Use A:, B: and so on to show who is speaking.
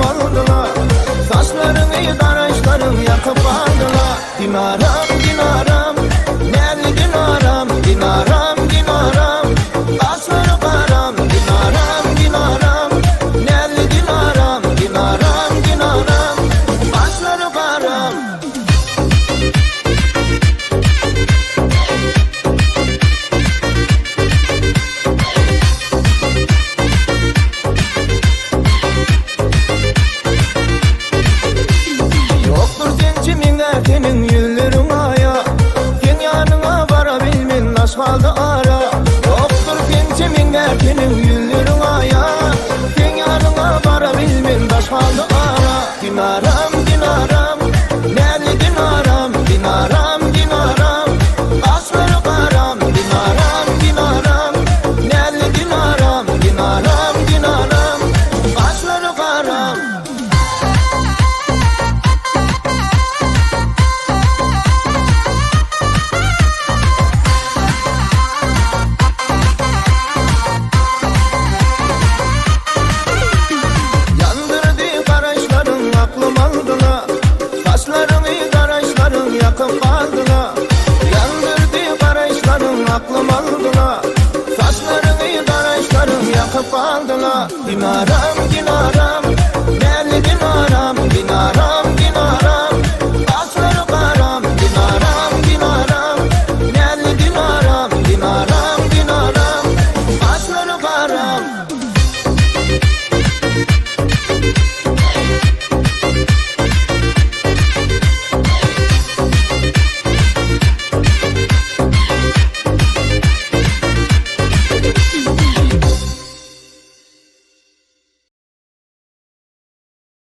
A: aldılar. Saçlarını daraşlarım yakıp aldılar. Dinaram dinaram, nerli dinaram, dinaram dinaram, saçları karam. Dinaram dinaram, nerli dinaram, dinaram dinaram, saçları karam. Senin yüzlerin aya, sen yanına varabilmin naş kaldı ara. Yoktur pençemin dertinin yüzlerin aya, sen yanına varabilmin naş kaldı ara. Dinaram dinaram, nerli dinaram, dinaram dinaram, saçları karam. Dinaram dinaram, nerli dinaram, dinaram dinaram, saçları karam. Saçlarını daraşların yakıp aldılar. Yandırdı karışların aklım aldılar. Saçlarını daraşların yakıp aldılar. Dinaram dinaram,